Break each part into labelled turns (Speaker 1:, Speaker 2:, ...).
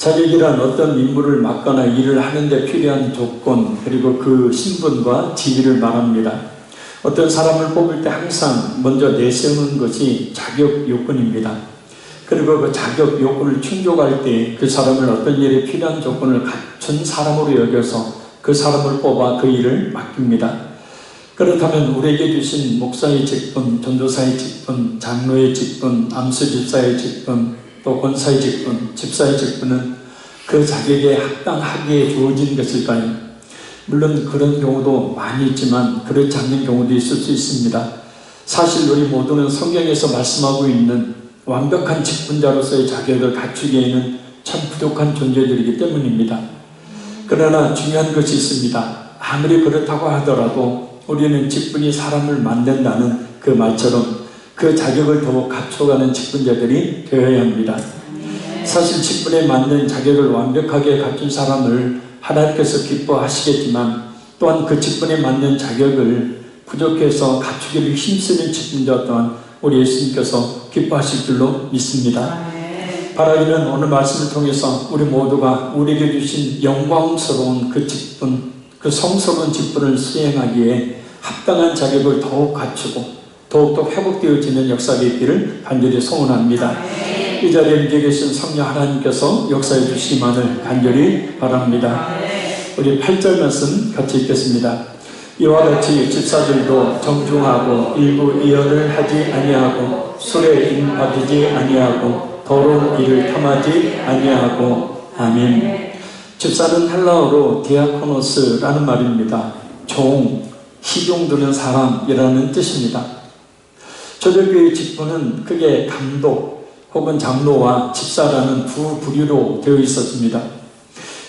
Speaker 1: 자격이란 어떤 임무를 맡거나 일을 하는데 필요한 조건, 그리고 그 신분과 지위를 말합니다. 어떤 사람을 뽑을 때 항상 먼저 내세우는 것이 자격 요건입니다. 그리고 그 자격 요건을 충족할 때 그 사람을 어떤 일에 필요한 조건을 갖춘 사람으로 여겨서 그 사람을 뽑아 그 일을 맡깁니다. 그렇다면 우리에게 주신 목사의 직분, 전도사의 직분, 장로의 직분, 암수집사의 직분, 또 권사의 직분, 집사의 직분은 그 자격에 합당하기에 주어진 것일까요? 물론 그런 경우도 많이 있지만 그렇지 않는 경우도 있을 수 있습니다. 사실 우리 모두는 성경에서 말씀하고 있는 완벽한 직분자로서의 자격을 갖추기에는 참 부족한 존재들이기 때문입니다. 그러나 중요한 것이 있습니다. 아무리 그렇다고 하더라도 우리는 직분이 사람을 만든다는 그 말처럼 그 자격을 더욱 갖춰가는 직분자들이 되어야 합니다. 사실 직분에 맞는 자격을 완벽하게 갖춘 사람을 하나님께서 기뻐하시겠지만 또한 그 직분에 맞는 자격을 부족해서 갖추기를 힘쓰는 직분자 또한 우리 예수님께서 기뻐하실 줄로 믿습니다. 바라기는 오늘 말씀을 통해서 우리 모두가 우리에게 주신 영광스러운 그 직분, 그 성스러운 직분을 수행하기에 합당한 자격을 더욱 갖추고 더욱더 회복되어지는 역사가 있기를 간절히 소원합니다. 이 자리에 앉아 계신 성령 하나님께서 역사해 주시기만을 간절히 바랍니다. 우리 8절 말씀 같이 읽겠습니다. 이와 같이 집사들도 정중하고 일부 이언을 하지 아니하고 술에 인박이지 아니하고 더러운 일을 탐하지 아니하고. 아멘. 집사는 헬라어로 디아코노스라는 말입니다. 종, 시종 드는 사람이라는 뜻입니다. 초대교회의 직분은 크게 감독 혹은 장로와 집사라는 두 부류로 되어 있었습니다.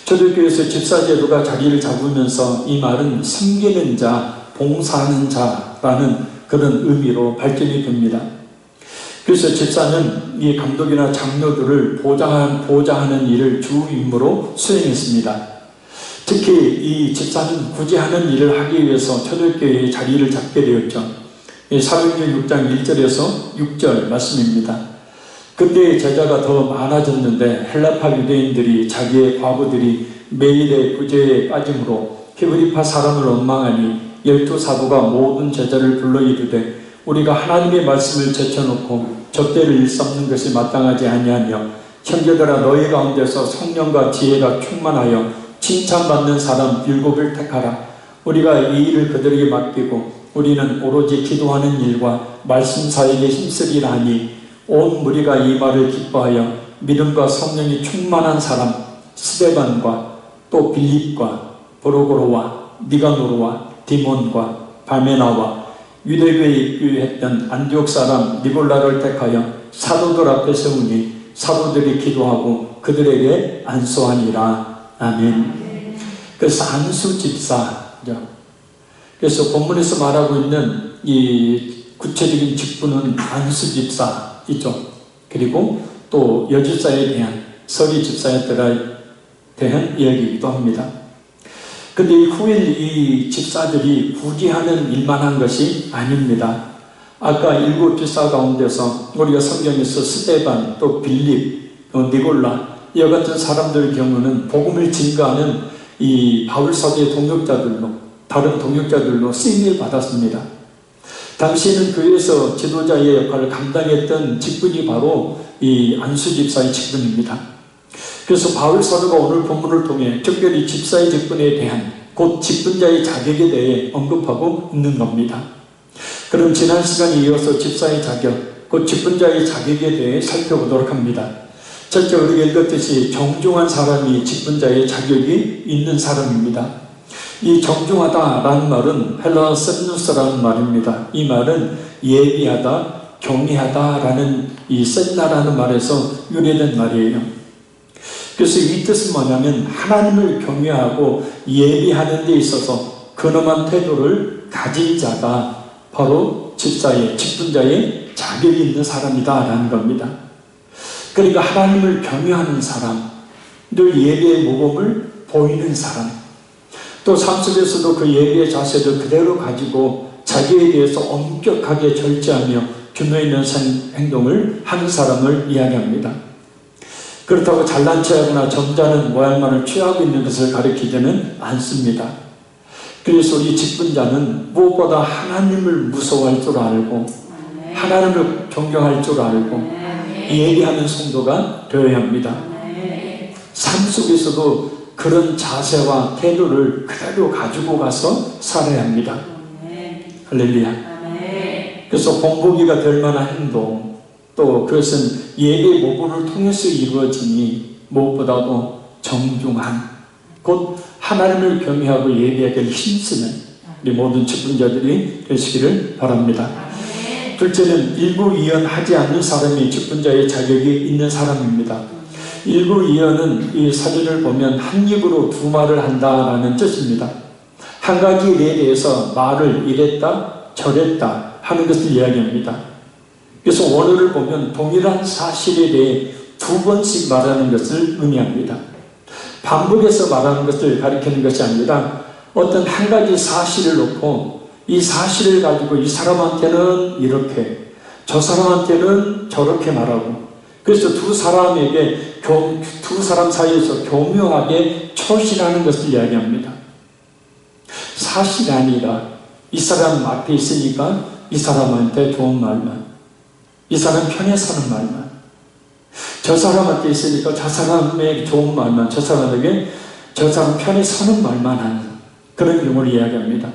Speaker 1: 초대교회에서 집사 제도가 자리를 잡으면서 이 말은 섬기는 자, 봉사하는 자라는 그런 의미로 발전이 됩니다. 그래서 집사는 이 감독이나 장로들을 보좌하는 일을 주 임무로 수행했습니다. 특히 이 집사는 굳이 하는 일을 하기 위해서 초대교회의 자리를 잡게 되었죠. 사도행전 6장 1절에서 6절 말씀입니다. 그때 제자가 더 많아졌는데 헬라파 유대인들이 자기의 과부들이 매일의 구제에 빠짐으로 히브리파 사람을 원망하니 12사도가 모든 제자를 불러 이르되 우리가 하나님의 말씀을 제쳐놓고 접대를 일삼는 것이 마땅하지 아니하며 형제들아 너희 가운데서 성령과 지혜가 충만하여 칭찬받는 사람 7을 택하라. 우리가 이 일을 그들에게 맡기고 우리는 오로지 기도하는 일과 말씀 사역에 힘쓰리라 하니 온 무리가 이 말을 기뻐하여 믿음과 성령이 충만한 사람 스데반과 또 빌립과 브로고로와 니가노르와 디몬과 바메나와 유대교에 입교했던 안디옥 사람 니골라를 택하여 사도들 앞에 세우니 사도들이 기도하고 그들에게 안수하니라. 아멘. 그래서 안수집사죠. 그래서 본문에서 말하고 있는 이 구체적인 직분은 안수집사이죠. 그리고 또 여집사에 대한 서기집사에 대한 이야기이기도 합니다. 근데 후에 이 집사들이 굳이 하는 일만 한 것이 아닙니다. 아까 7 집사 가운데서 우리가 성경에서 스데반, 또 빌립, 니골라 이와 같은 사람들의 경우는 복음을 증거하는 이 바울 사도의 동역자들로 다른 동역자들로 쓰임을 받았습니다. 당시에는 교회에서 지도자의 역할을 감당했던 직분이 바로 이 안수집사의 직분입니다. 그래서 바울 사도가 오늘 본문을 통해 특별히 집사의 직분에 대한 곧 직분자의 자격에 대해 언급하고 있는 겁니다. 그럼 지난 시간에 이어서 집사의 자격, 곧 직분자의 자격에 대해 살펴보도록 합니다. 첫째, 우리가 읽었듯이 정중한 사람이 직분자의 자격이 있는 사람입니다. 이 정중하다라는 말은 헬라어 셈누스라는 말입니다. 이 말은 예비하다, 경외하다라는 이 셈나라는 말에서 유래된 말이에요. 그래서 이 뜻은 뭐냐면 하나님을 경외하고 예비하는 데 있어서 근엄한 태도를 가진 자가 바로 집사의, 직분자의 자격이 있는 사람이다 라는 겁니다. 그러니까 하나님을 경외하는 사람, 늘 예배의 모범을 보이는 사람, 또 삶 속에서도 그 예배의 자세를 그대로 가지고 자기에 대해서 엄격하게 절제하며 규모 있는 행동을 하는 사람을 이야기합니다. 그렇다고 잘난 체하거나 점잖은 모양만을 취하고 있는 것을 가리키지는 않습니다. 그래서 우리 직분자는 무엇보다 하나님을 무서워할 줄 알고 하나님을 존경할 줄 알고 예리하는 성도가 되어야 합니다. 삶 속에서도 그런 자세와 태도를 그대로 가지고 가서 살아야 합니다. 할렐루야. 그래서 본보기가 될 만한 행동, 또 그것은 예배 모범을 통해서 이루어지니 무엇보다도 정중한, 곧 하나님을 경외하고 예배하기를 힘쓰는 우리 모든 직분자들이 되시기를 바랍니다. 둘째는 일부이연하지 않는 사람이 직분자의 자격이 있는 사람입니다. 일부이연은 이 사전을 보면 한 입으로 두 말을 한다라는 뜻입니다. 한 가지 일에 대해서 말을 이랬다 저랬다 하는 것을 이야기합니다. 그래서 원어를 보면 동일한 사실에 대해 두 번씩 말하는 것을 의미합니다. 반복해서 말하는 것을 가리키는 것이 아니라 어떤 한 가지 사실을 놓고 이 사실을 가지고 이 사람한테는 이렇게, 저 사람한테는 저렇게 말하고, 그래서 두 사람 사이에서 교묘하게 처신하는 것을 이야기합니다. 사실이 아니라 이 사람 앞에 있으니까 이 사람한테 좋은 말만, 이 사람 편에 사는 말만, 저 사람한테 있으니까 저 사람에게 좋은 말만, 저 사람에게 저 사람 편에 서는 말만 하는 그런 경우를 이야기합니다.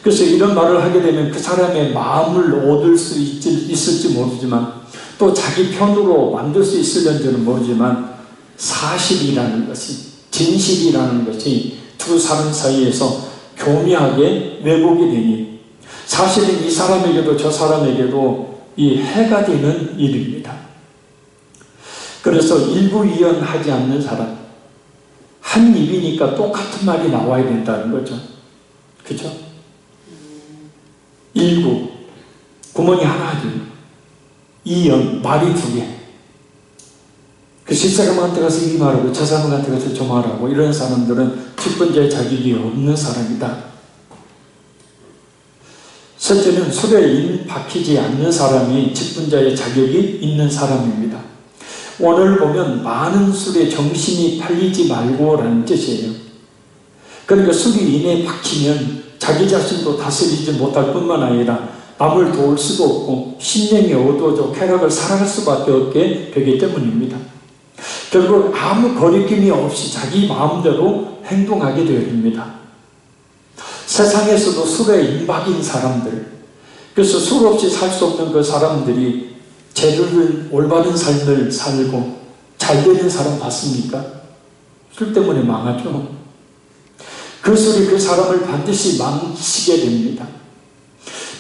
Speaker 1: 그래서 이런 말을 하게 되면 그 사람의 마음을 얻을 수 있을지 모르지만, 또 자기 편으로 만들 수 있을는지는 모르지만, 사실이라는 것이, 진실이라는 것이 두 사람 사이에서 교묘하게 왜곡이 되니 사실은 이 사람에게도 저 사람에게도 이 해가 되는 일입니다. 그래서 일부이연하지 않는 사람, 한 입이니까 똑같은 말이 나와야 된다는 거죠. 그죠? 일부, 구멍이 하나지. 이연, 말이 두 개. 그 실사람한테 가서 이 말하고 저 사람한테 가서 저 말하고 이런 사람들은 직분자의 자격이 없는 사람이다. 셋째는 술에 인 박히지 않는 사람이 직분자의 자격이 있는 사람입니다. 오늘 보면 많은 술에 정신이 팔리지 말고라는 뜻이에요. 그러니까 술이 인에 박히면 자기 자신도 다스리지 못할 뿐만 아니라 남을 도울 수도 없고 신념이 어두워져 쾌락을 살아갈 수밖에 없게 되기 때문입니다. 결국 아무 거리낌이 없이 자기 마음대로 행동하게 되어 됩니다. 세상에서도 술에 임박인 사람들, 그래서 술 없이 살 수 없는 그 사람들이 제대로 올바른 삶을 살고 잘 되는 사람 봤습니까? 술 때문에 망하죠. 그 술이 그 사람을 반드시 망치게 됩니다.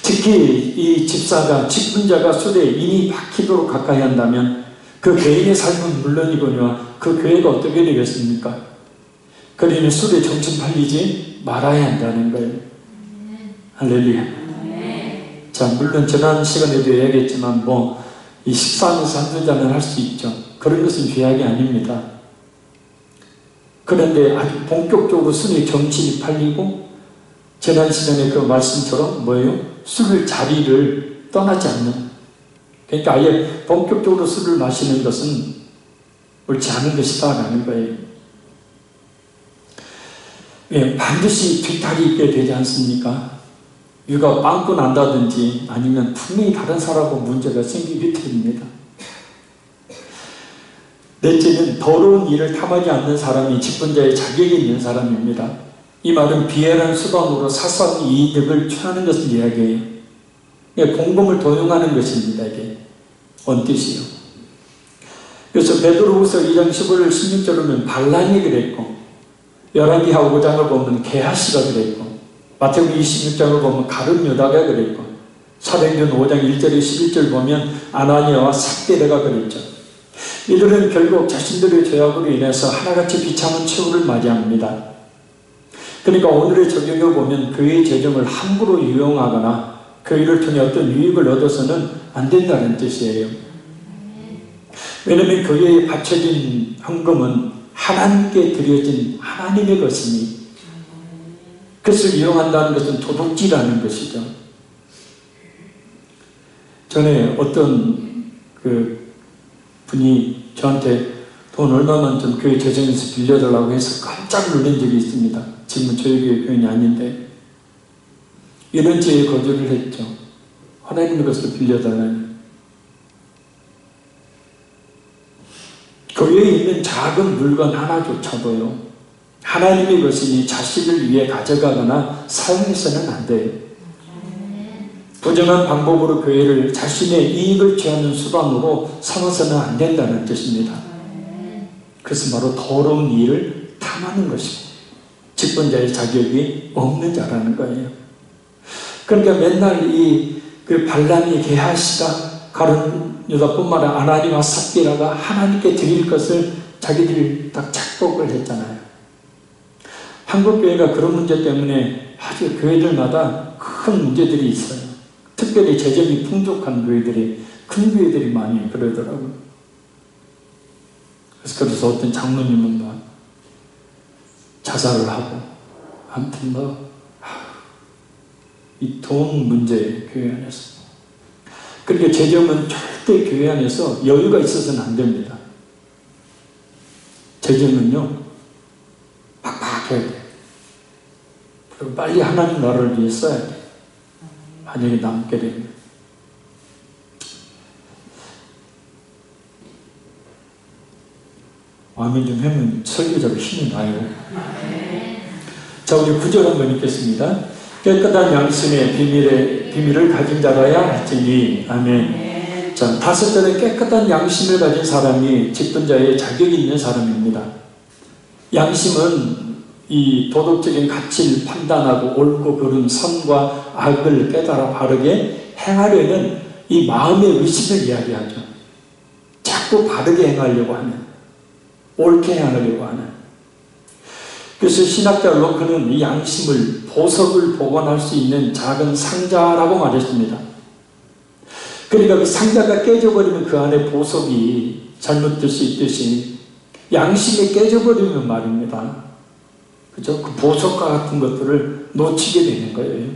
Speaker 1: 특히 이 집사가, 직분자가 술에 인이 박히도록 가까이 한다면 그 개인의 삶은 물론이거니와 그 교회가 어떻게 되겠습니까? 그러니 술에 정신 팔리지 말아야 한다는 거예요. 할렐루야. 자, 물론 지난 시간에도 이야기했지만 이 식사하면서 한두 잔을 할 수 있죠. 그런 것은 죄악이 아닙니다. 그런데 아주 본격적으로 술에 정신이 팔리고 지난 시간에 그 말씀처럼 술 자리를 떠나지 않는, 그러니까 아예 본격적으로 술을 마시는 것은 옳지 않은 것이다라는 거예요. 예, 반드시 뒤탈이 있게 되지 않습니까? 유가 빵꾸 난다든지 아니면 분명히 다른 사람하고 문제가 생기기 때문입니다. 넷째는 더러운 일을 탐하지 않는 사람이 직분자의 자격이 있는 사람입니다. 이 말은 비열한 수단으로 사소한 이득을 취하는 것을 이야기해요. 공금을 도용하는 것입니다. 이게 언뜻이요. 그래서 베드로후서 2장 15절 16절을 보면 발람이 그랬고, 열왕기하 5장을 보면 게하시가 그랬고, 마태복음 26장을 보면 가룟 유다가 그랬고, 사도행전 5장 1절에 11절 보면 아나니아와 삭데레가 그랬죠. 이들은 결국 자신들의 죄악으로 인해서 하나같이 비참한 최후를 맞이합니다. 그러니까 오늘의 적용을 보면 교회의 재정을 함부로 이용하거나 교회를 통해 어떤 유익을 얻어서는 안 된다는 뜻이에요. 왜냐하면 교회에 바쳐진 헌금은 하나님께 드려진 하나님의 것이니 그것을 이용한다는 것은 도둑질하는 것이죠. 전에 어떤 분이 저한테 돈 얼마만 좀 교회 재정에서 빌려달라고 해서 깜짝 놀란 적이 있습니다. 지금은 저희 교회 교인이 아닌데 이런 죄에 거절을 했죠. 하나님의 것을 빌려달라니. 교회에 있는 작은 물건 하나조차도요, 하나님의 것이니 자식을 위해 가져가거나 사용해서는 안 돼요. 부정한 방법으로 교회를 자신의 이익을 취하는 수단으로 삼아서는 안 된다는 뜻입니다. 그것은 바로 더러운 일을 탐하는 것이고 직분자의 자격이 없는 자라는 거예요. 그러니까 맨날 그 발람이 게하시가 가룟 유다뿐만 아니라 아나니와 삽비라가 하나님께 드릴 것을 자기들이 딱 착복을 했잖아요. 한국 교회가 그런 문제 때문에 아주 교회들마다 큰 문제들이 있어요. 특별히 재정이 풍족한 교회들이, 큰 교회들이 많이 그러더라고요. 그래서 어떤 장로님은 막 자살을 하고, 아무튼 이 돈 문제 교회 안에서. 그러니까 재정은 절대 교회 안에서 여유가 있어서는 안 됩니다. 재정은요, 빡빡해야 돼. 그리고 빨리 하나님 나라를 위해 써야 돼. 만약에 남게 되면. 아멘 좀 하면 설교자가 힘이 나요. 자, 우리 9절 한번 읽겠습니다. 깨끗한 양심의 비밀을 가진 자라야 할지니. 아멘. 자, 5절에 깨끗한 양심을 가진 사람이 직분자의 자격이 있는 사람입니다. 양심은 이 도덕적인 가치를 판단하고 옳고 그른 선과 악을 깨달아 바르게 행하려는 이 마음의 의식을 이야기하죠. 자꾸 바르게 행하려고 하는, 옳게 행하려고 하는. 그래서 신학자 로크는 이 양심을 보석을 보관할 수 있는 작은 상자라고 말했습니다. 그러니까 그 상자가 깨져버리면 그 안에 보석이 잘못될 수 있듯이 양심이 깨져버리면 말입니다. 그죠? 그 보석과 같은 것들을 놓치게 되는 거예요.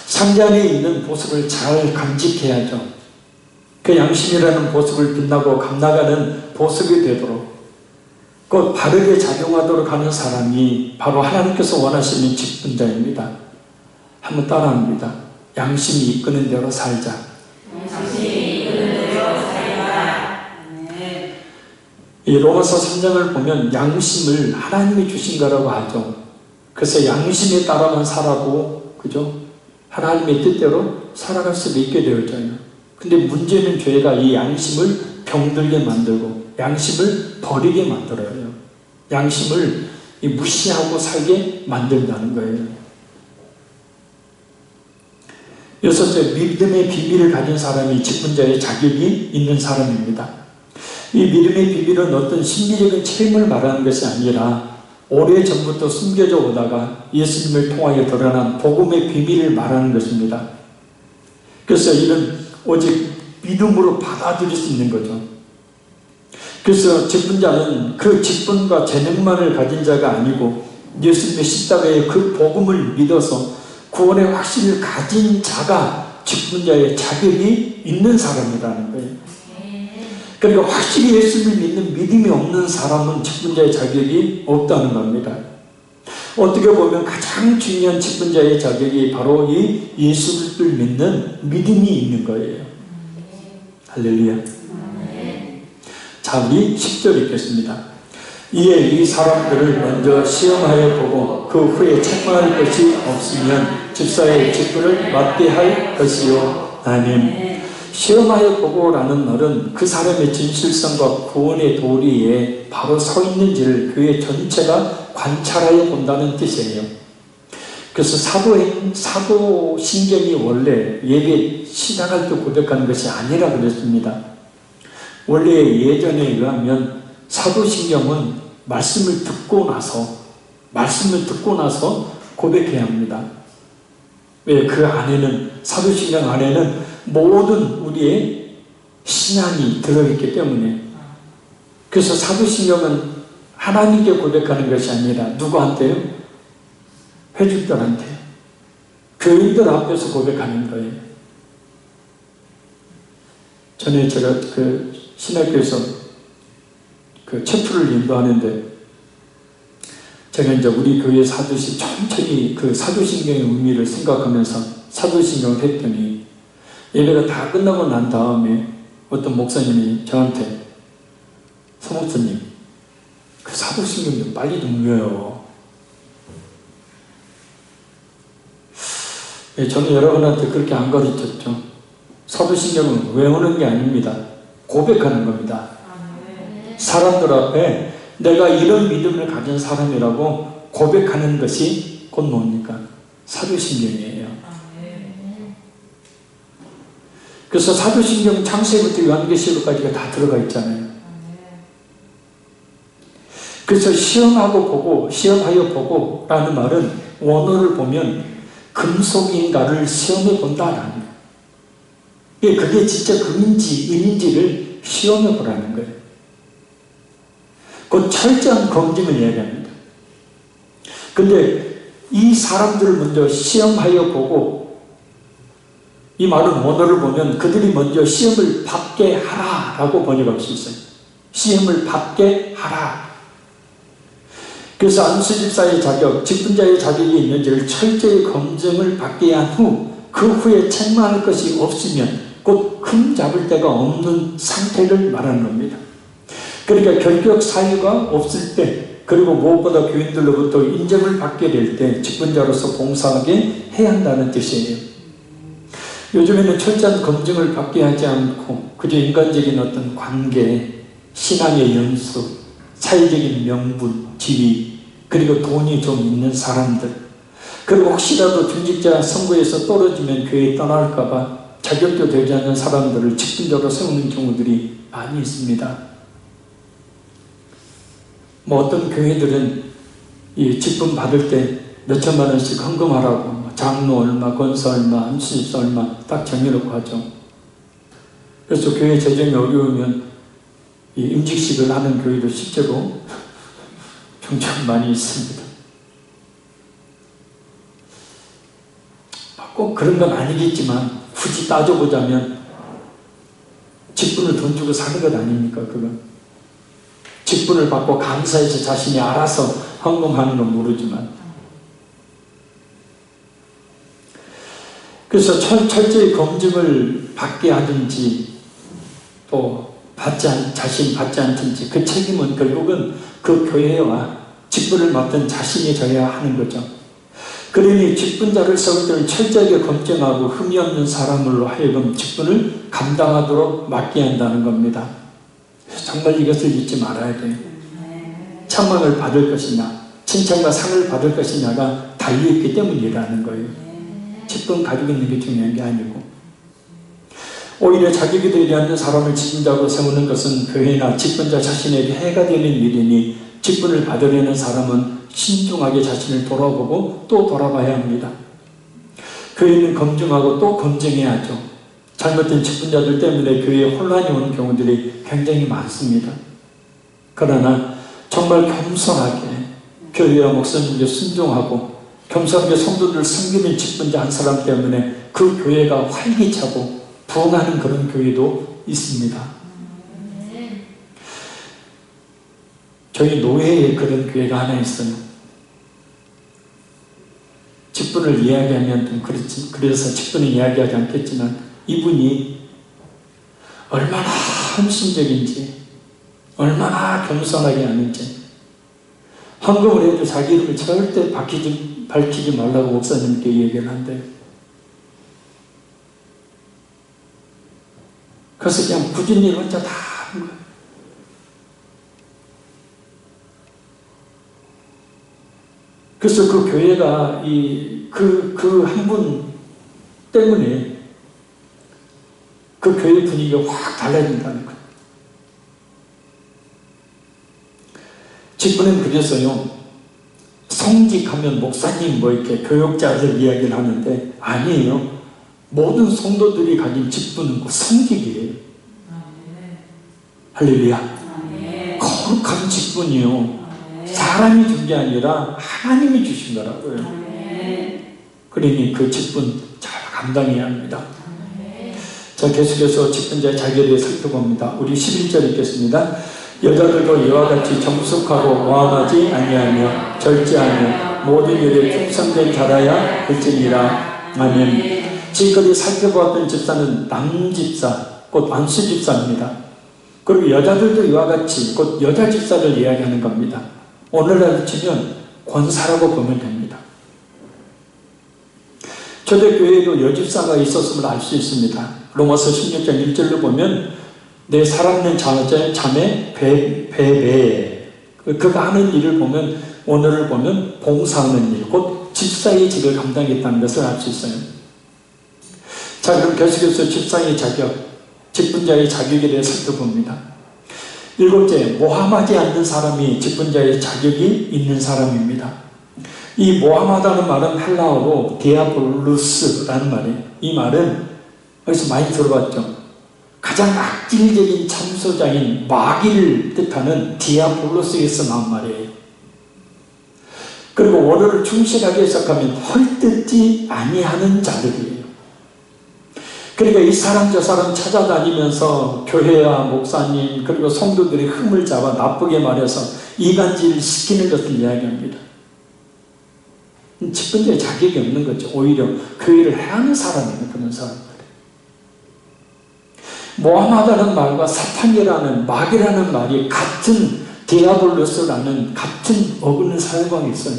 Speaker 1: 상자 안에 있는 보석을 잘 간직해야죠. 그 양심이라는 보석을 빛나고 감나가는 보석이 되도록, 그 바르게 작용하도록 하는 사람이 바로 하나님께서 원하시는 직분자입니다. 한번 따라합니다. 양심이 이끄는 대로 살자. 이 로마서 3장을 보면 양심을 하나님이 주신 거라고 하죠. 그래서 양심에 따라만 살아도, 그죠? 하나님의 뜻대로 살아갈 수도 있게 되어져요. 근데 문제는 죄가 이 양심을 병들게 만들고 양심을 버리게 만들어요. 양심을 무시하고 살게 만든다는 거예요. 6째, 믿음의 비밀을 가진 사람이 직분자의 자격이 있는 사람입니다. 이 믿음의 비밀은 어떤 심리적인 체험을 말하는 것이 아니라 오래전부터 숨겨져 오다가 예수님을 통하여 드러난 복음의 비밀을 말하는 것입니다. 그래서 이는 오직 믿음으로 받아들일 수 있는 거죠. 그래서 직분자는 그 직분과 재능만을 가진 자가 아니고 예수님의 십자가의 그 복음을 믿어서 구원의 확신을 가진 자가 직분자의 자격이 있는 사람이라는 거예요. 그러니까 확실히 예수를 믿는 믿음이 없는 사람은 직분자의 자격이 없다는 겁니다. 어떻게 보면 가장 중요한 직분자의 자격이 바로 이 예수를 믿는 믿음이 있는 거예요. 할렐루야. 자, 우리 10절 읽겠습니다. 이에 이 사람들을 먼저 시험하여 보고 그 후에 책망할 것이 없으면 집사의 직분을 맡게 할 것이요. 아멘. 시험하여 보고라는 말은 그 사람의 진실성과 구원의 도리에 바로 서 있는지를 교회 전체가 관찰하여 본다는 뜻이에요. 그래서 사도신경이 원래 예배 시작할 때 고백하는 것이 아니라 그랬습니다. 원래 예전에 의하면 사도신경은 말씀을 듣고 나서 고백해야 합니다. 왜? 그 안에는, 사도신경 안에는 모든 우리의 신앙이 들어있기 때문에. 그래서 사도신경은 하나님께 고백하는 것이 아니라 누구한테요? 회중들한테, 교인들 앞에서 고백하는 거예요. 전에 제가 그 신학교에서 그 체프를 인도하는데 제가 이제 우리 교회 사도신 천천히 그 사도신경의 의미를 생각하면서 사도신경을 했더니 예배가 다 끝나고 난 다음에 어떤 목사님이 저한테 서목사님 그 사도신경 좀 빨리 좀 외워요. 저는 여러분한테 그렇게 안 가르쳤죠. 사도신경은 외우는 게 아닙니다. 고백하는 겁니다. 사람들 앞에 내가 이런 믿음을 가진 사람이라고 고백하는 것이 곧 뭡니까? 사도신경이에요. 그래서 사도신경 창세기부터 요한계시록까지가 다 들어가 있잖아요. 그래서 시험하고 보고, 시험하여 보고 라는 말은 원어를 보면 금속인가를 시험해 본다라는 거예요. 그게 진짜 금인지 인인지를 시험해 보라는 거예요. 그 철저한 검증을 이야기합니다. 근데 이 사람들을 먼저 시험하여 보고, 이 말은 원어를 보면 그들이 먼저 시험을 받게 하라라고 번역할 수 있어요. 시험을 받게 하라. 그래서 안수집사의 자격, 직분자의 자격이 있는지를 철저히 검증을 받게 한 후, 그 후에 책망할 것이 없으면 곧 흠 잡을 데가 없는 상태를 말하는 겁니다. 그러니까 결격 사유가 없을 때, 그리고 무엇보다 교인들로부터 인정을 받게 될 때 직분자로서 봉사하게 해야 한다는 뜻이에요. 요즘에는 철저한 검증을 받게 하지 않고 그저 인간적인 어떤 관계, 신앙의 연수, 사회적인 명분, 지위, 그리고 돈이 좀 있는 사람들, 그리고 혹시라도 중직자 선거에서 떨어지면 교회 떠날까봐 자격도 되지 않는 사람들을 직분자로 세우는 경우들이 많이 있습니다. 어떤 교회들은 이 직분 받을 때 몇천만 원씩 헌금하라고 장로 얼마, 권사 얼마, 안수집사 얼마 딱 정해놓고 하죠. 그래서 교회 재정이 어려우면 이 임직식을 하는 교회도 실제로 종종 많이 있습니다. 꼭 그런 건 아니겠지만 굳이 따져보자면 직분을 돈 주고 사는 것 아닙니까? 그건 직분을 받고 감사해서 자신이 알아서 헌금하는 건 모르지만, 그래서 철저히 검증을 받게 하든지 또 자신 받지 않든지 그 책임은 결국은 그 교회와 직분을 맡은 자신이 져야 하는 거죠. 그러니 직분자를 세울 때는 철저하게 검증하고 흠이 없는 사람으로 하여금 직분을 감당하도록 맡게 한다는 겁니다. 정말 이것을 잊지 말아야 돼요. 찬망을 받을 것이냐, 칭찬과 상을 받을 것이냐가 달려있기 때문이라는 거예요. 직분 가지고 있는 게 중요한 게 아니고, 오히려 자격이 되지 않는 사람을 직분자로 세우는 것은 교회나 직분자 자신에게 해가 되는 일이니 직분을 받으려는 사람은 신중하게 자신을 돌아보고 또 돌아봐야 합니다. 교회는 검증하고 또 검증해야죠. 잘못된 직분자들 때문에 교회에 혼란이 오는 경우들이 굉장히 많습니다. 그러나 정말 겸손하게 교회와 목사님께 순종하고 겸손하게 성도들을 섬기는 직분자 한 사람 때문에 그 교회가 활기차고 부흥하는 그런 교회도 있습니다. 저희 노회에 그런 교회가 하나 있어요. 직분을 이야기하면 좀 그렇지, 그래서 직분을 이야기하지 않겠지만 이분이 얼마나 헌신적인지, 얼마나 겸손하게 하는지, 헌금을 해도 자기 이름을 절대 밝히지 말라고 목사님께 얘기를 한대요. 그래서 그냥 꾸준히 혼자 다 하는 거예요. 그래서 그 교회가 그 한 분 때문에 그 교회 분위기가 확 달라진다는 거예요. 직분은 그래서요, 성직하면 목사님 이렇게 교역자들 이야기를 하는데 아니에요. 모든 성도들이 가진 직분은 그 성직이에요. 할렐루야. 거룩한 직분이요. 사람이 준 게 아니라 하나님이 주신 거라고요. 그러니 그 직분 잘 감당해야 합니다. 자, 계속해서 직분자의 자격에 대해 살펴봅니다. 우리 11절 읽겠습니다. 여자들도 이와 같이 정숙하고 모함하지 아니하며 절제하며 모든 일에 충성된 자라야 할지니라. 아멘. 지금까지 살펴보았던 집사는 남집사, 곧 안수집사입니다. 그리고 여자들도 이와 같이 곧 여자 집사를 이야기하는 겁니다. 오늘날 치면 권사라고 보면 됩니다. 초대교회에도 여집사가 있었음을 알 수 있습니다. 로마서 16장 1절로 보면 내 살아있는 자매 베베, 그가 하는 일을 보면, 오늘을 보면 봉사하는 일, 곧 집사의 직을 감당했다는 것을 알 수 있어요. 자, 그럼 계속해서 집사의 자격, 직분자의 자격에 대해 살펴봅니다. 7째, 모함하지 않는 사람이 직분자의 자격이 있는 사람입니다. 이 모함하다는 말은 헬라어로 디아볼루스라는 말이에요. 이 말은 여기서 많이 들어봤죠. 가장 악질적인 참소자인 마귀를 뜻하는 디아볼로스에서 나온 말이에요. 그리고 원어를 충실하게 해석하면 헐뜯지 아니하는 자들이에요. 그러니까 이 사람 저 사람 찾아다니면서 교회와 목사님 그리고 성도들의 흠을 잡아 나쁘게 말해서 이간질 시키는 것을 이야기합니다. 직분자의 자격이 없는 거죠. 오히려 교회를 해하는 사람이에요. 그런 사람들. 모함하다는 말과 사탄이라는 마귀라는 말이 같은 디아볼로스라는 같은 어근을 사용하고 있어요.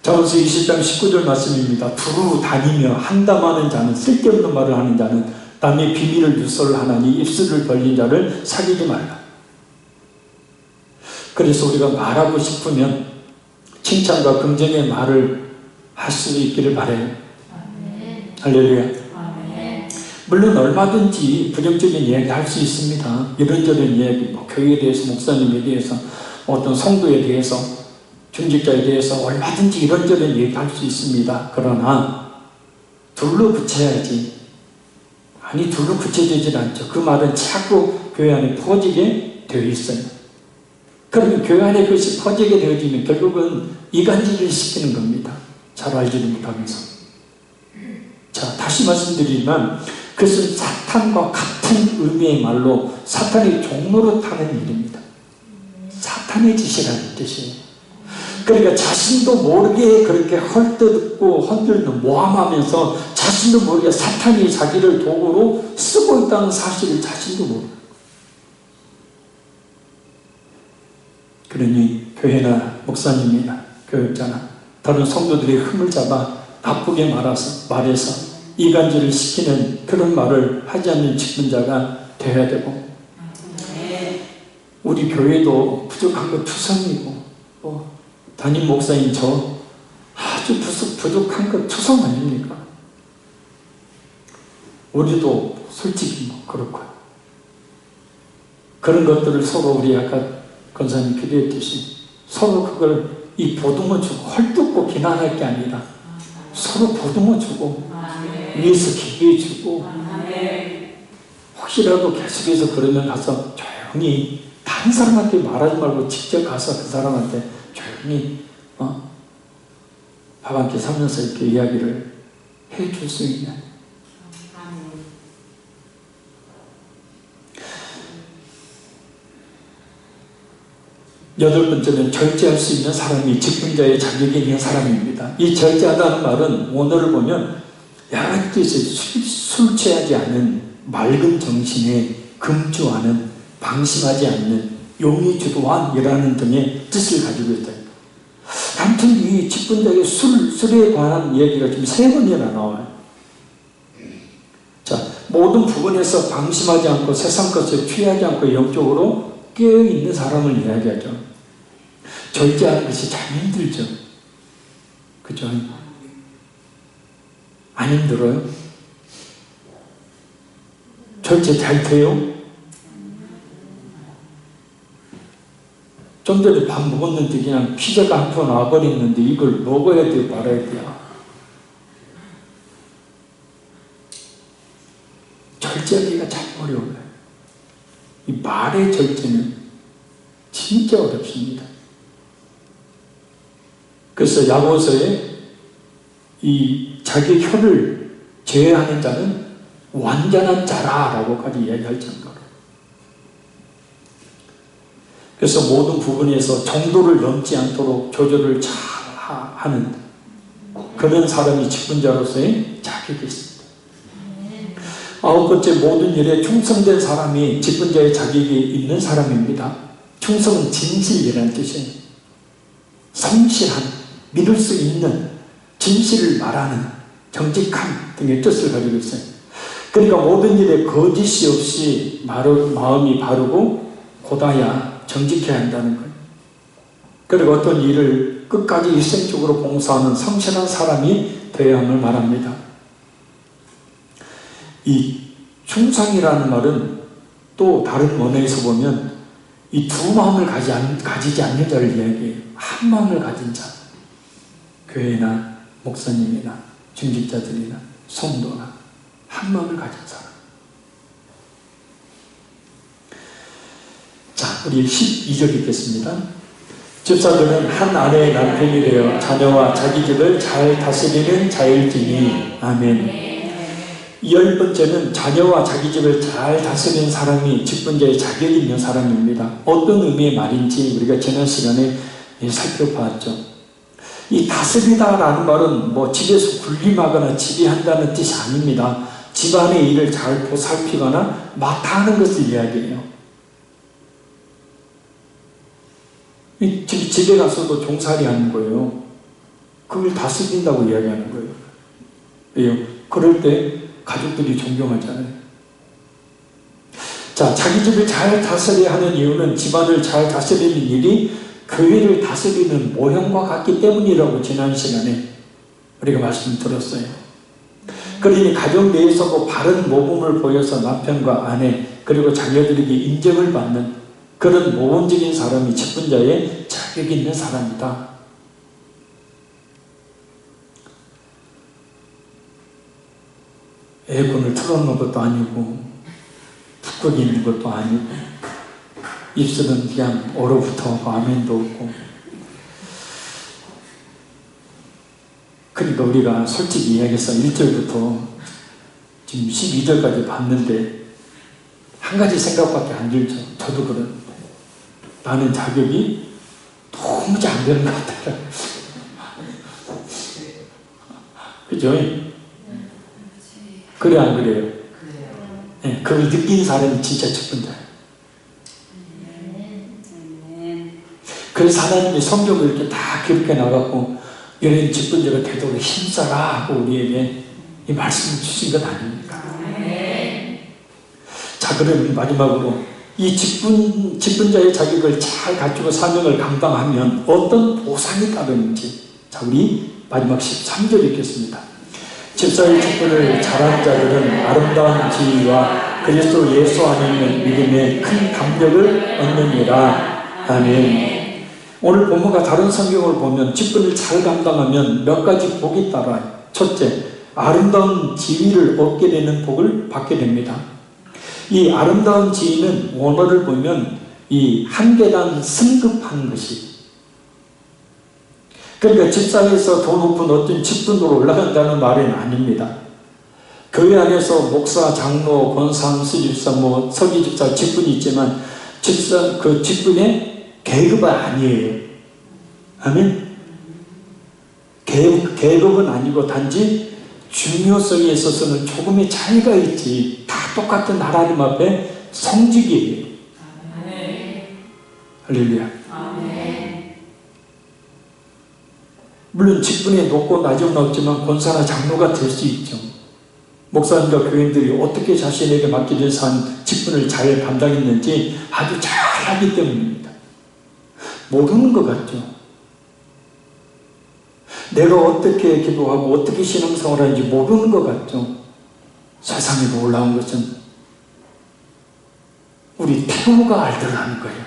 Speaker 1: 자언서 20장 19절 말씀입니다. 두루 다니며 한담하는 자는, 쓸데없는 말을 하는 자는, 남의 비밀을 누설하나니 입술을 벌린 자를 사귀지 말라. 그래서 우리가 말하고 싶으면 칭찬과 긍정의 말을 할 수 있기를 바라요. 할렐루야. 물론 얼마든지 부정적인 이야기 할 수 있습니다. 이런저런 이야기, 교회에 대해서, 목사님에 대해서, 어떤 성도에 대해서, 중직자에 대해서 얼마든지 이런저런 얘기 할 수 있습니다. 그러나 둘로 그쳐야지. 아니, 둘로 그쳐지질 않죠. 그 말은 자꾸 교회 안에 퍼지게 되어 있어요. 그러면 교회 안에 그것이 퍼지게 되어지면 결국은 이간질을 시키는 겁니다. 잘 알지도 못하면서. 자, 다시 말씀드리지만 그것은 사탄과 같은 의미의 말로 사탄의 종로로 타는 일입니다. 사탄의 짓이라는 뜻이에요. 그러니까 자신도 모르게 그렇게 헐뜯고 흔들는 모함하면서 자신도 모르게 사탄이 자기를 도구로 쓰고 있다는 사실을 자신도 모르고, 그러니 교회나 목사님이나 교육자나 다른 성도들의 흠을 잡아 나쁘게 말해서 이간질을 시키는 그런 말을 하지 않는 직분자가 되어야 되고, 우리 교회도 부족한 것 투성이고, 담임 목사님 저 아주 부족한 것 투성 아닙니까? 우리도 솔직히 그렇고요. 그런 것들을 서로 우리 아까 권사님 기도했듯이 서로 그걸 이 보듬어 주고 헐뜯고 비난할 게 아니라 서로 보듬어 주고 위에서 기도해 주고, 혹시라도 계속해서 그러면 가서 조용히 다른 사람한테 말하지 말고 직접 가서 그 사람한테 조용히 밥 한 끼 사면서 이렇게 이야기를 해줄 수 있는. 여덟 번째는 절제할 수 있는 사람이 직분자의 자격이 있는 사람입니다. 이 절제하다는 말은 원어를 보면 여러 가지 뜻이 술 취하지 않은 맑은 정신에 금주하는, 방심하지 않는, 용의 주도한이라는 등의 뜻을 가지고 있다. 아무튼 이 직분자의 술에 관한 얘기가 지금 3번이나 나와요. 자, 모든 부분에서 방심하지 않고 세상 것에 취하지 않고 영적으로 깨어있는 사람을 이야기하죠. 절제하는 것이 참 힘들죠. 그죠? 안 힘들어요? 절제 잘 돼요? 좀 전에 밥 먹었는데 그냥 피자가 한 표 나와버렸는데 이걸 먹어야 돼요, 말아야 돼요? 절제하기가 참 어려워요. 이 말의 절제는 진짜 어렵습니다. 그래서 야고보서에 이 자기 혀를 제어하는 자는 완전한 자라라고까지 이야기할 정도로. 그래서 모든 부분에서 정도를 넘지 않도록 조절을 잘 하는 그런 사람이 직분자로서의 자격이 있습니다. 아홉 번째, 모든 일에 충성된 사람이 직분자의 자격이 있는 사람입니다. 충성은 진실이라는 뜻이에요. 성실한, 믿을 수 있는, 진실을 말하는, 정직함 등의 뜻을 가지고 있어요. 그러니까 모든 일에 거짓이 없이 마음이 바르고 곧아야 정직해야 한다는 거예요. 그리고 어떤 일을 끝까지 일생적으로 봉사하는 성실한 사람이 되어야 함을 말합니다. 이 충성이라는 말은 또 다른 원어에서 보면 이 두 마음을 가지지 않는 자를 이야기해요. 한 마음을 가진 자. 교회나 목사님이나 중직자들이나 성도나 한 마음을 가진 사람. 자, 우리 12절 읽겠습니다. 집사들은 한 아내의 남편이 되어 자녀와 자기 집을 잘 다스리는 자일지니. 아멘. 10번째는 자녀와 자기 집을 잘 다스리는 사람이 직분자의 자격이 있는 사람입니다. 어떤 의미의 말인지 우리가 지난 시간에 살펴봤죠. 이 다스리다라는 말은 뭐 집에서 군림하거나 지배한다는 뜻이 아닙니다. 집안의 일을 잘 보살피거나 맡아 하는 것을 이야기해요. 집에 가서도 종살이 하는 거예요. 그걸 다스린다고 이야기하는 거예요. 왜요? 그럴 때 가족들이 존경하잖아요. 자, 자기 집을 잘 다스려야 하는 이유는 집안을 잘 다스리는 일이 교회를 다스리는 모형과 같기 때문이라고 지난 시간에 우리가 말씀 들었어요. 그러니 가정 내에서도 바른 모범을 보여서 남편과 아내 그리고 자녀들에게 인정을 받는 그런 모범적인 사람이 직분자의 자격이 있는 사람이다. 에어컨을 틀어놓은 것도 아니고 북극이 있는 것도 아니고 입술은 그냥 얼어붙어서 아멘도 없고. 그러니까 우리가 솔직히 이야기해서 1절부터 지금 12절까지 봤는데 한 가지 생각밖에 안 들죠. 저도 그런. 나는 자격이 도무지 안 되는 것 같아요. 그죠? 그래 안 그래요? 네, 그걸 느낀 사람이 진짜 직분자예요. 그래서 하나님이 성경을 이렇게 다 기록해 나가고 이런 직분자가 되도록 힘써라 하고 우리에게 이 말씀을 주신 것 아닙니까? 자, 그럼 마지막으로 이 직분자의 자격을 잘 갖추고 사명을 감당하면 어떤 보상이 따르는지, 자, 우리 마지막 13절 읽겠습니다. 집사의 직분을 잘한 자들은 아름다운 지위와 그리스도 예수 안에 있는 믿음의 큰 감격을 얻느니라. 아멘. 오늘 본문과 다른 성경을 보면 직분을 잘 감당하면 몇 가지 복이 따라요. 첫째, 아름다운 지위를 얻게 되는 복을 받게 됩니다. 이 아름다운 지위는 원어를 보면 이 한 계단 승급한 것이, 그러니까 집사에서 더 높은 어떤 직분으로 올라간다는 말은 아닙니다. 교회 안에서 목사, 장로, 권사, 수집사, 서기집사 직분이 있지만 집사 그 직분의 계급은 아니에요. 아멘. 계급은 아니고 단지 중요성에 있어서는 조금의 차이가 있지 다 똑같은 하나님 앞에 성직이에요. 할렐루야. 물론 직분이 높고 낮은 건 없지만 권사나 장로가 될 수 있죠. 목사님과 교인들이 어떻게 자신에게 맡겨진 직분을 잘 감당했는지 아주 잘 하기 때문입니다. 모르는 것 같죠. 내가 어떻게 기도하고 어떻게 신앙생활 하는지 모르는 것 같죠. 세상에 놀라운 것은 우리 태우가 알더라는 거예요.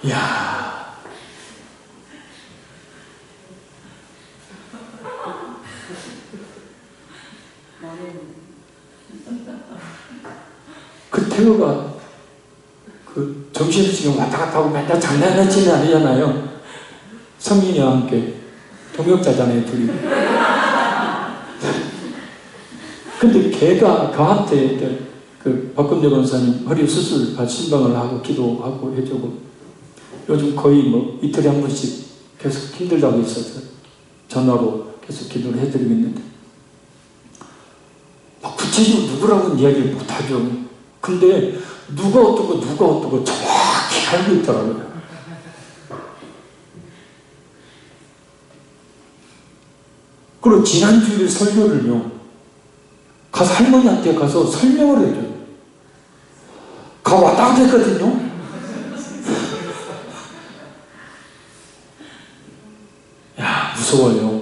Speaker 1: 이야, 그 태우가 그 정신을 지금 왔다 갔다 하고 맨날 장난치는 아니잖아요. 성민이와 함께 동역자잖아요, 둘이. 근데 걔가 저한테 그 박근대 권사님 허리 수술 신방을 하고 기도하고 해주고 요즘 거의 뭐 이틀에 한 번씩 계속 힘들다고 있어서 전화로 계속 기도를 해드리고 있는데 구체적으로 누구라고는 이야기를 못하죠. 근데 누가 어떠고 정확히 알고 있더라고요. 그리고 지난주일 설교를요, 가서 할머니한테 가서 설명을 해줘요. 왔다 갔다 했거든요. 야, 무서워요.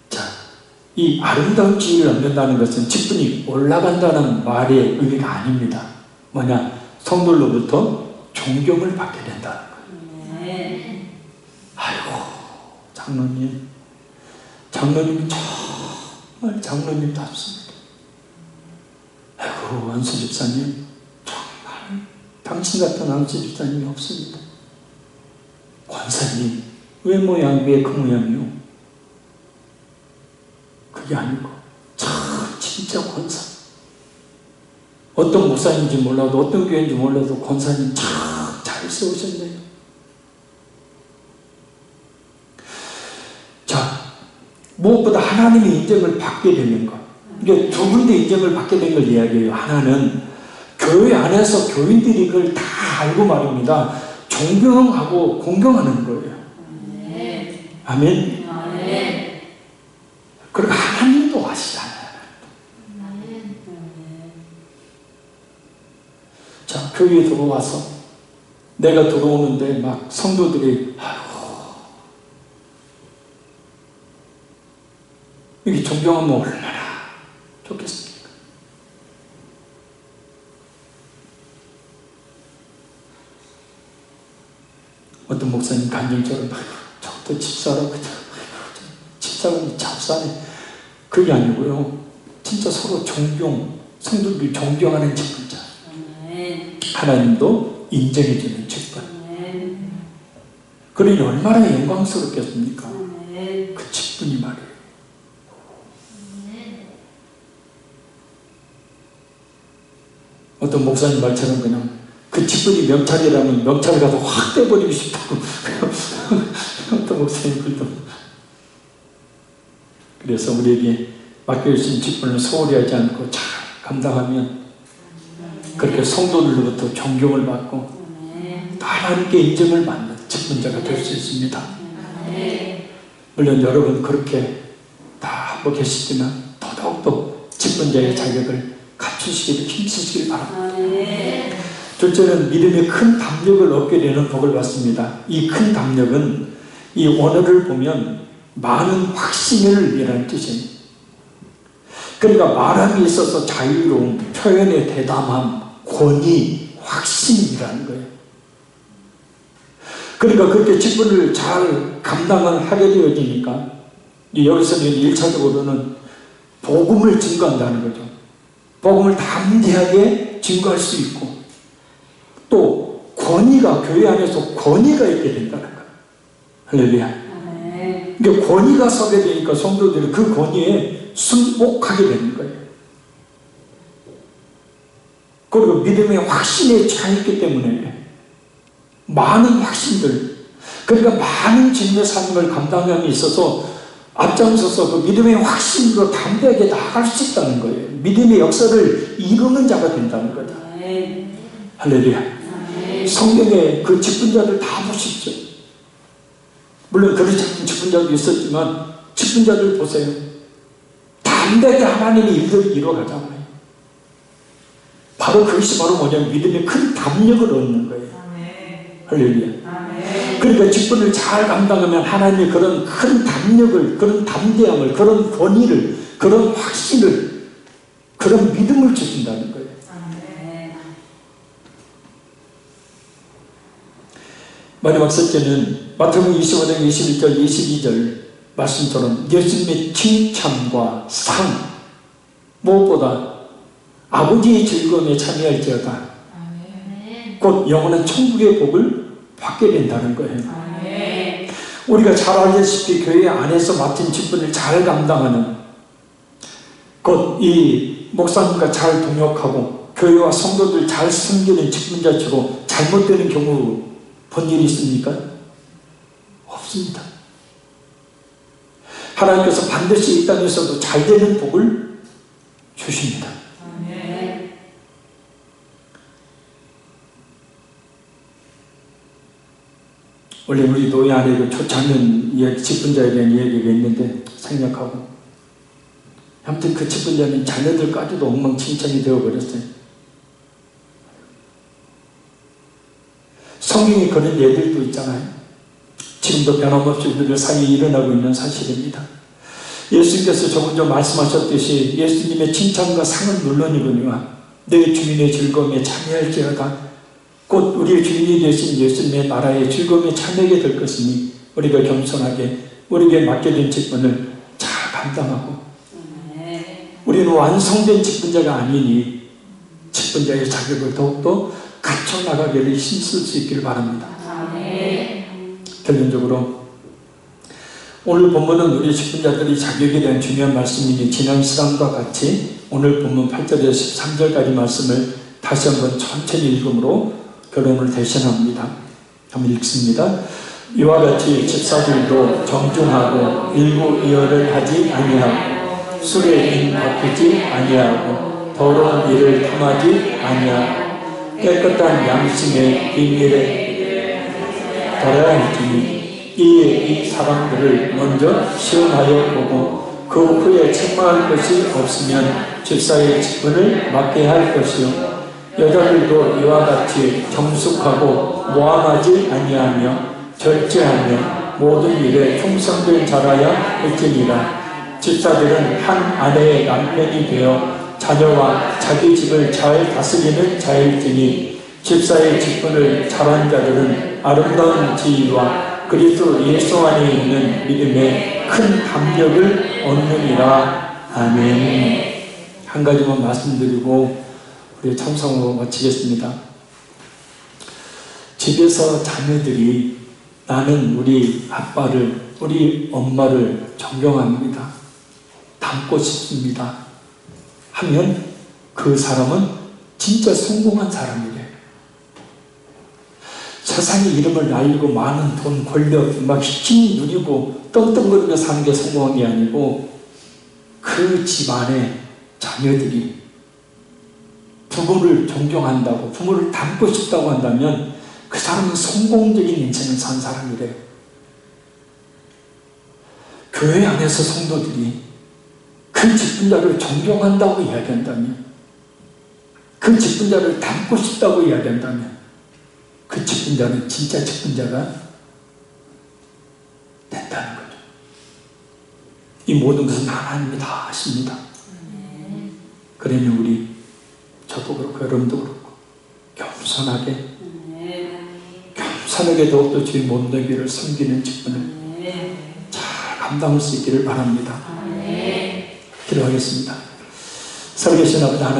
Speaker 1: 자, 이 아름다운 지위를 얻는다는 것은 직분이 올라간다는 말의 의미가 아닙니다. 뭐냐? 성도로부터 존경을 받게 된다는 거예요. 네. 아이고, 장로님 정말 장로님답습니다. 아이고, 안수 집사님 정말 당신 같은 안수 집사님이 없습니다. 권사님 왜 모양 왜 그 모양이요? 그게 아니고 진짜 권사. 어떤 목사인지 몰라도 어떤 교회인지 몰라도 권사님 참 잘 세우셨네요. 자, 무엇보다 하나님의 인정을 받게 되는 것. 이게 두 군데 인정을 받게 된 걸 이야기해요. 하나는 교회 안에서 교인들이 그걸 다 알고 말입니다. 존경하고 공경하는 거예요. 아멘. 아멘. 그리고 하나님도 아시잖아요. 자, 교회에 들어와서 내가 들어오는데 막 성도들이 아이고, 이게 존경하면 얼마나 좋겠습니까? 어떤 목사님 간절처럼 저것도 집사라고 집사람이 잡사네. 그게 아니고요, 진짜 서로 성도들이 존경하는 직분자. 하나님도 인정해주는 직분. 그러니 얼마나 영광스럽겠습니까? 그 직분이 말이에요. 어떤 목사님 말처럼 그냥 그 직분이 명찰이라면 명찰을 가서 확 떼버리고 싶다고 어떤 목사님들도. 그래서 우리에게 맡겨주신 직분을 소홀히 하지 않고 잘 감당하면 그렇게 성도들로부터 존경을 받고 하나님께 인정을 받는 직분자가 될 수 있습니다. 물론 여러분 그렇게 다 하고 계시지만 더더욱더 직분자의 자격을 갖추시기를 힘쓰시길 바랍니다. 둘째는 믿음의 큰 담력을 얻게 되는 복을 받습니다. 이 큰 담력은 이 원어를 보면 많은 확신을 이라는 뜻입니다. 그러니까 말함이 있어서 자유로움, 표현의 대담함, 권위, 확신이라는 거예요. 그러니까 그렇게 직분을 잘 감당을 하게 되어지니까 여기서는 1차적으로는 복음을 증거한다는 거죠. 복음을 담대하게 증거할 수 있고 또 권위가 교회 안에서 권위가 있게 된다는 거예요. 할렐루야. 그러니까 권위가 서게 되니까 성도들이 그 권위에 순복하게 되는 거예요. 그리고 믿음의 확신에 차있기 때문에 많은 확신들, 그러니까 많은 진의 삶을 감당함에 있어서 앞장서서 그 믿음의 확신으로 담대하게 나아갈 수 있다는 거예요. 믿음의 역사를 이루는 자가 된다는 거다. 할렐루야. 성경에 그 직분자들 다 보십시오. 물론 그렇지 않은 직분자도 있었지만 직분자들 보세요. 담대하게 하나님의 일들을 이루어가잖아요. 바로 그것이 바로 뭐냐면 믿음의 큰 담력을 얻는 거예요. 할렐루야. 그러니까 직분을 잘 감당하면 하나님의 그런 큰 담력을, 그런 담대함을, 그런 권위를, 그런 확신을, 그런 믿음을 주신다는 거예요. 마지막 셋째는 마태복음 25장 21절 22절 말씀처럼 예수님의 칭찬과 상, 무엇보다 아버지의 즐거움에 참여할지어다 곧 영원한 천국의 복을 받게 된다는 거예요. 우리가 잘 알다시피 교회 안에서 맡은 직분을 잘 감당하는, 곧 이 목사님과 잘 동역하고 교회와 성도들 잘 섬기는 직분자치고 잘못되는 경우 본 일이 있습니까? 없습니다. 하나님께서 반드시 이 땅에서도 잘 되는 복을 주십니다. 원래 우리 노예 안에도 초창년 이야기, 직분자에 대한 이야기가 있는데 생략하고, 아무튼 그 직분자는 자녀들까지도 엉망진창이 되어버렸어요. 성경에 그런 예들도 있잖아요. 지금도 변함없이 우리들 사이에 일어나고 있는 사실입니다. 예수님께서 조금 전 말씀하셨듯이 예수님의 칭찬과 상은 물론이거니와 내 주인의 즐거움에 참여할지어다. 곧 우리의 주인이 되신 예수님의 나라의 즐거움에 참여하게 될 것이니 우리가 겸손하게 우리에게 맡겨진 직분을 잘 감당하고, 우리는 완성된 직분자가 아니니 직분자의 자격을 더욱더 갖춰나가기를 힘쓸 수 있기를 바랍니다. 결론적으로 오늘 본문은 우리 직분자들이 자격에 대한 중요한 말씀이니 지난 시간과 같이 오늘 본문 8절에서 13절까지 말씀을 다시 한번 천천히 읽음으로 결론을 대신합니다. 한번 읽습니다. 이와 같이 집사들도 정중하고 일구이열을 하지 아니하고 술에 인 바꾸지 아니하고 더러운 일을 탐하지 아니하고 깨끗한 양심의 비밀에 달아야 할지니 이에 이 사람들을 먼저 시험하여 보고 그 후에 책망할 것이 없으면 집사의 직분을 맡게 할 것이요 여자들도 이와 같이 정숙하고 모함하지 아니하며 절제하며 모든 일에 충성된 자라야 할지니라. 집사들은 한 아내의 남편이 되어 자녀와 자기 집을 잘 다스리는 자일지니 집사의 직분을 잘한 자들은 아름다운 지위와 그리스도 예수 안에 있는 믿음의 큰 담력을 얻느니라. 아멘. 한 가지만 말씀드리고 우리 찬송으로 마치겠습니다. 집에서 자녀들이 나는 우리 아빠를, 우리 엄마를 존경합니다, 닮고 싶습니다 하면 그 사람은 진짜 성공한 사람이래요. 세상에 이름을 날리고 많은 돈, 권력, 막 힘 누리고 떵떵거리며 사는 게 성공한 게 아니고 그 집안에 자녀들이 부모를 존경한다고, 부모를 닮고 싶다고 한다면 그 사람은 성공적인 인생을 산 사람이래요. 교회 안에서 성도들이 그 직분자를 존경한다고 이야기한다면, 그 직분자를 닮고 싶다고 이야기한다면 그 직분자는 진짜 직분자가 된다는 거죠. 이 모든 것은 하나님이 다 아십니다. 그러니 우리, 저도 그렇고 여러분도 그렇고 겸손하게 더욱더 주의 몸되기를 섬기는 직분을 잘 감당할 수 있기를 바랍니다. 기도하겠습니다. 살아계신 아버지 하나님,